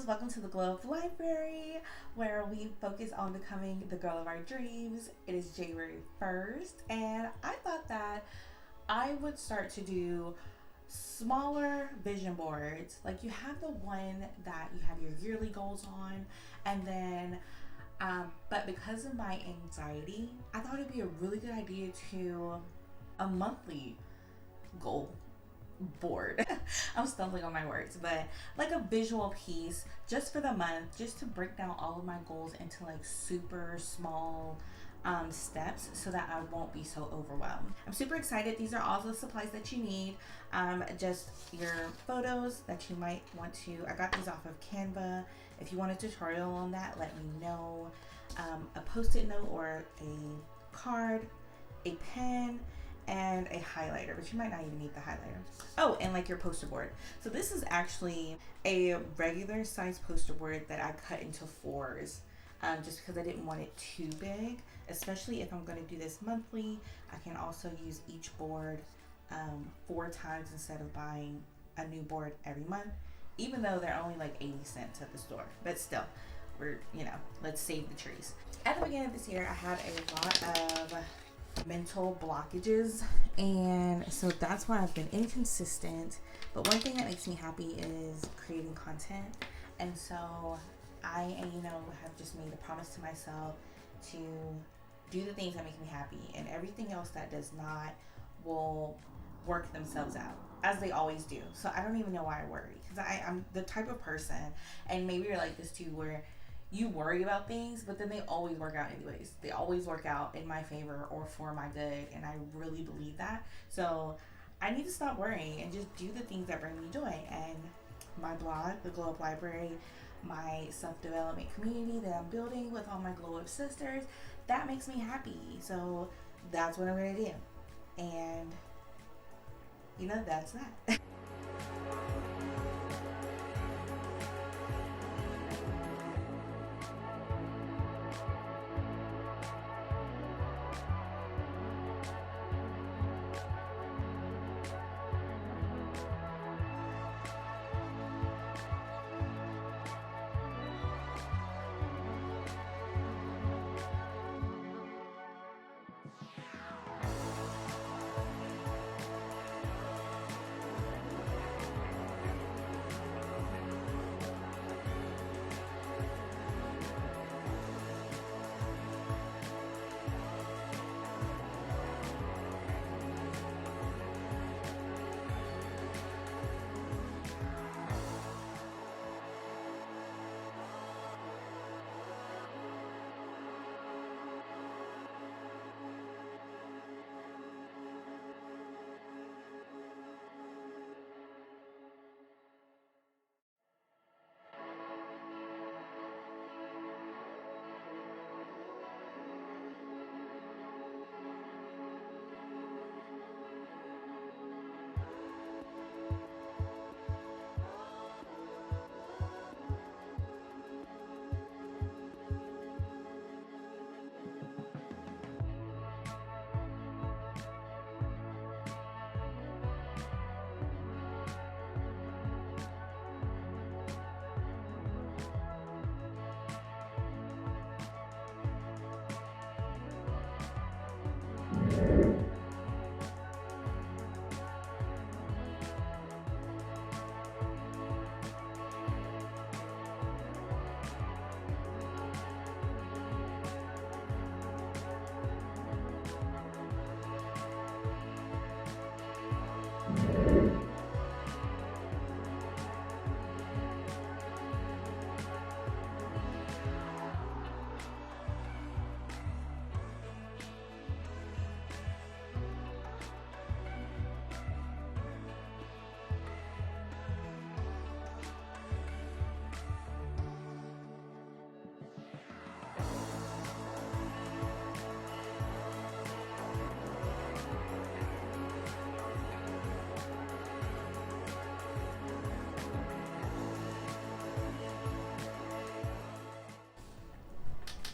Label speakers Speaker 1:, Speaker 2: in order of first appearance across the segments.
Speaker 1: loves, welcome to the Glow Up Library, where we focus on becoming the girl of our dreams. It is January 1st, and I thought that I would start to do smaller vision boards. Like, you have the one that you have your yearly goals on, and then but because of my anxiety, I thought it'd be a really good idea to a monthly goal board. I'm stumbling on my words, but like a visual piece just for the month, just to break down all of my goals into like super small steps so that I won't be so overwhelmed. I'm super excited. These are all the supplies that you need. Just your photos that you might want to. I got these off of Canva. If you want a tutorial on that, let me know. A post-it note or a card, a pen, and a highlighter, but you might not even need the highlighter. Oh, and like your poster board. So this is actually a regular size poster board that I cut into 4s, just because I didn't want it too big, especially if I'm going to do this monthly. I can also use each board 4 times instead of buying a new board every month, even though they're only like 80 cents at the store. But still, we're, let's save the trees. At the beginning of this year, I had a lot of mental blockages, and so that's why I've been inconsistent. But one thing that makes me happy is creating content, and so I have just made a promise to myself to do the things that make me happy, and everything else that does not will work themselves out, as they always do. So I don't even know why I worry, because I'm the type of person, and maybe you're like this too, where you worry about things, but then they always work out anyways. They always work out in my favor or for my good, and I really believe that. So I need to stop worrying and just do the things that bring me joy. And my blog, the Glow Up Library, my self-development community that I'm building with all my Glow Up sisters, that makes me happy. So that's what I'm gonna do. And that's that.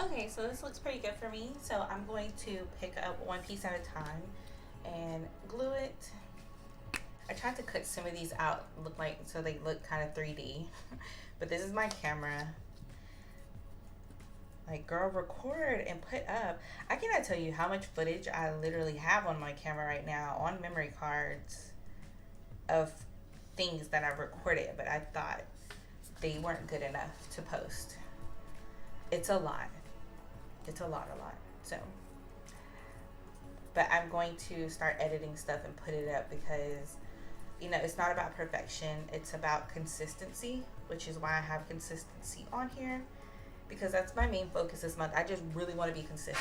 Speaker 1: Okay, so this looks pretty good for me. So I'm going to pick up one piece at a time and glue it. I tried
Speaker 2: had to cut some of these out, look like, so they look kind of 3D. But this is my camera. Like, girl, record and put up. I cannot tell you how much footage I literally have on my camera right now, on memory cards, of things that I've recorded, but I thought they weren't good enough to post. It's a lot. It's a lot. So, but I'm going to start editing stuff and put it up because, you know, it's not about perfection. It's about consistency, which is why I have consistency on here, because that's my main focus this month. I just really want to be consistent.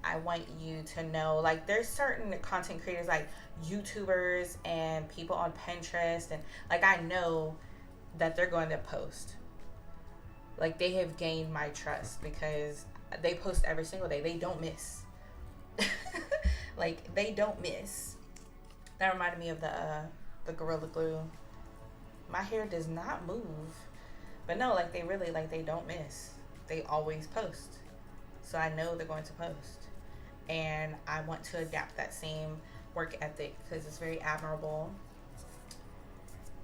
Speaker 2: I want you to know, like, there's certain content creators like YouTubers and people on Pinterest, and like, I know that they're going to post. Like, they have gained my trust because they post every single day. They don't miss. Like, they don't miss. That reminded me of the Gorilla Glue. My hair does not move. But no, like, they really, like, they don't miss. They always post. So I know they're going to post. And I want to adapt that same work ethic because it's very admirable.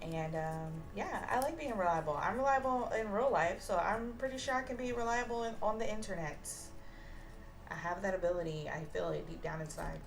Speaker 2: And yeah, I like being reliable. I'm reliable in real life, so I'm pretty sure I can be reliable on the internet. I have that ability. I feel it deep down inside.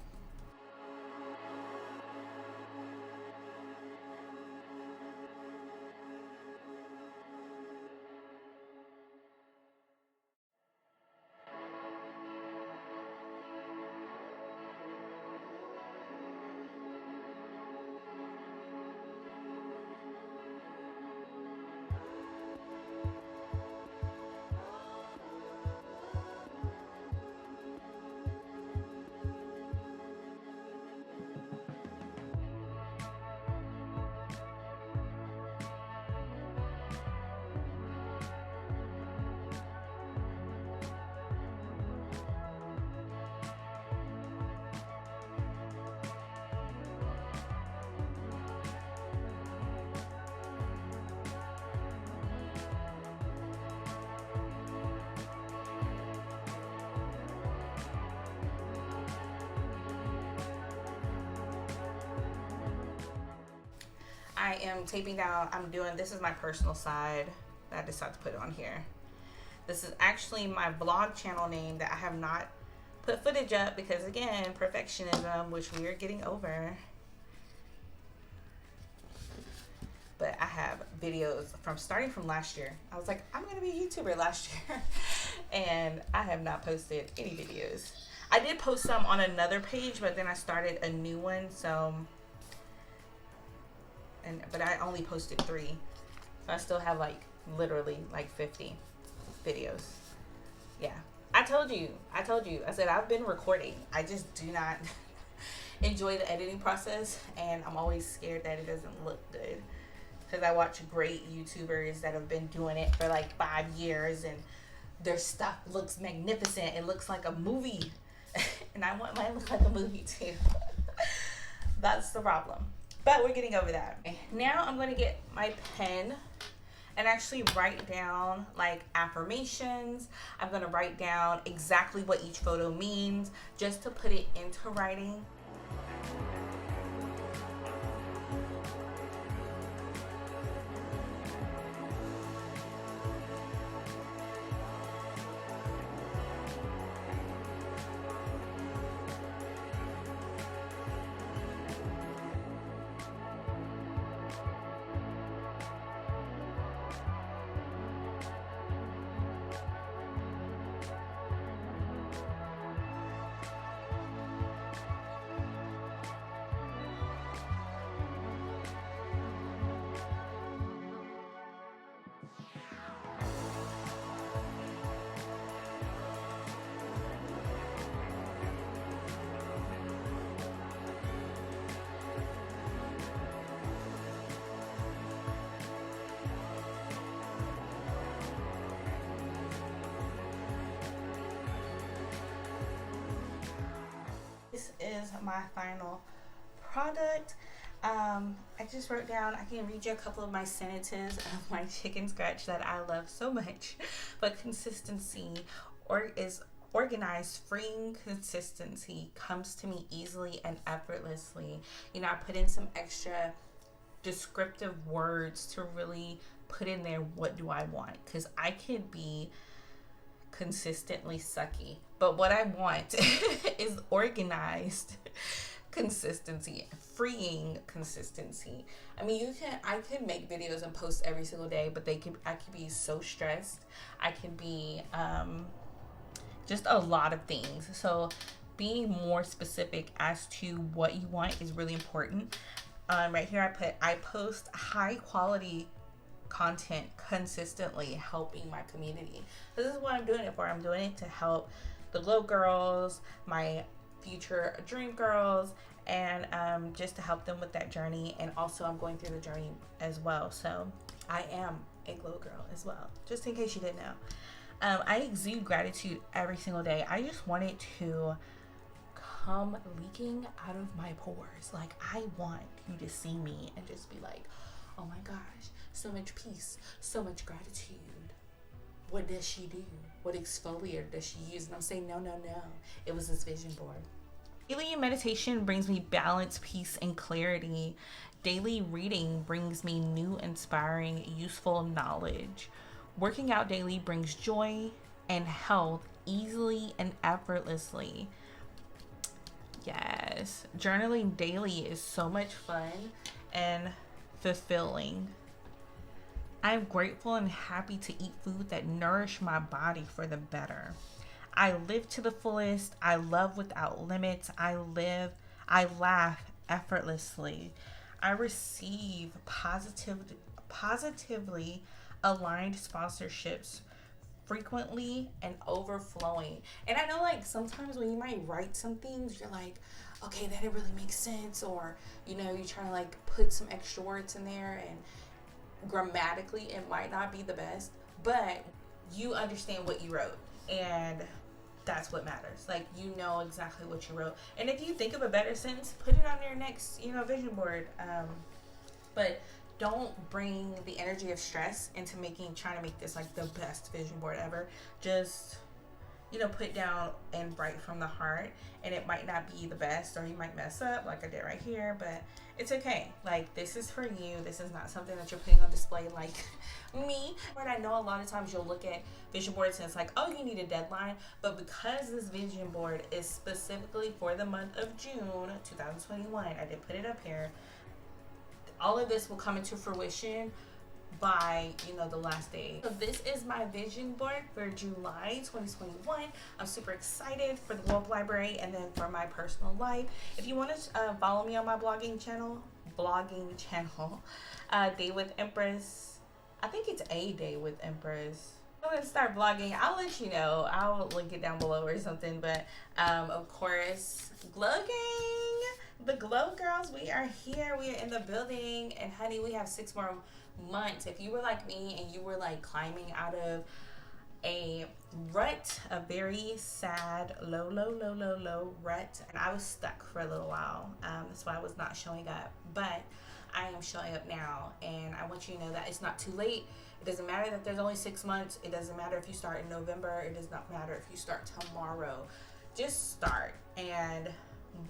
Speaker 2: I am taping down. This is my personal side that I decided to put on here. This is actually my vlog channel name that I have not put footage up because, again, perfectionism, which we are getting over. But I have videos starting from last year. I was like, I'm going to be a YouTuber last year. And I have not posted any videos. I did post some on another page, but then I started a new one, so... But I only posted 3. So I still have, like, literally, like, 50 videos. Yeah. I told you. I said I've been recording. I just do not enjoy the editing process. And I'm always scared that it doesn't look good. Because I watch great YouTubers that have been doing it for, like, 5 years. And their stuff looks magnificent. It looks like a movie. And I want mine to look like a movie, too. That's the problem. But we're getting over that. Now I'm going to get my pen and actually write down, like, affirmations. I'm going to write down exactly what each photo means just to put it into writing. This is my final product. I just wrote down, I can read you a couple of my sentences of my chicken scratch that I love so much. But consistency is organized, freeing consistency comes to me easily and effortlessly. You know, I put in some extra descriptive words to really put in there what do I want, because I could be consistently sucky, but what I want is organized consistency, freeing consistency. I mean, I could make videos and post every single day, but I could be so stressed. I could be just a lot of things. So being more specific as to what you want is really important. Right here I post high quality content consistently, helping my community. This is what I'm doing it for. I'm doing it to help the Glow girls, my future dream girls, and just to help them with that journey. And also I'm going through the journey as well, so I am a Glow girl as well, just in case you didn't know. I exude gratitude every single day. I just want it to come leaking out of my pores. Like, I want you to see me and just be like, oh my gosh, so much peace, so much gratitude. What does she do? What exfoliator does she use? And I'm saying, no. It was this vision board. Daily meditation brings me balance, peace, and clarity. Daily reading brings me new, inspiring, useful knowledge. Working out daily brings joy and health easily and effortlessly. Yes, journaling daily is so much fun and fulfilling. I'm grateful and happy to eat food that nourish my body for the better. I live to the fullest. I love without limits. I laugh effortlessly. I receive positively aligned sponsorships frequently and overflowing. And I know, like, sometimes when you might write some things, you're like, okay, that didn't really make sense, or, you know, you're trying to like put some extra words in there, and grammatically it might not be the best, but you understand what you wrote, and that's what matters. Like, you know exactly what you wrote, and if you think of a better sentence, put it on your next, you know, vision board. But don't bring the energy of stress into trying to make this like the best vision board ever. Just, you know, put down and write from the heart, and it might not be the best, or you might mess up like I did right here, but it's okay. Like, this is for you. This is not something that you're putting on display like me. But I know a lot of times you'll look at vision boards and it's like, oh, you need a deadline. But because this vision board is specifically for the month of June 2021, I did put it up here. All of this will come into fruition by, you know, the last day. So this is my vision board for July 2021. I'm super excited for the World Library and then for my personal life. If you want to follow me on my blogging channel, Day with Empress. I think it's a Day with Empress. I'm gonna start blogging. I'll let you know. I'll link it down below or something. But of course, Glow Gang, the Glow girls, we are here. We are in the building, and honey, we have 6 more months. If you were like me and you were like climbing out of a rut, a very sad low rut, and I was stuck for a little while, that's why I was not showing up, but I am showing up now, and I want you to know that it's not too late. It doesn't matter that there's only 6 months. It doesn't matter if you start in November. It does not matter if you start tomorrow. Just start, and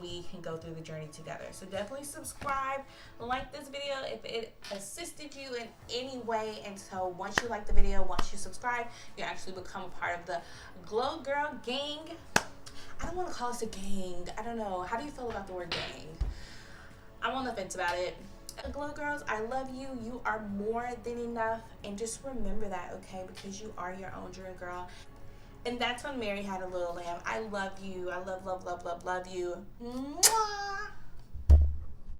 Speaker 2: we can go through the journey together. So definitely subscribe, like this video if it assisted you in any way. And so once you like the video, once you subscribe, you actually become a part of the Glow Girl gang. I don't want to call us a gang. I don't know. How do you feel about the word gang? I'm on the fence about it. Glow girls, I love you. You are more than enough, and just remember that, okay? Because you are your own dream girl. And that's when Mary had a little lamb. I love you. I love you. Mwah!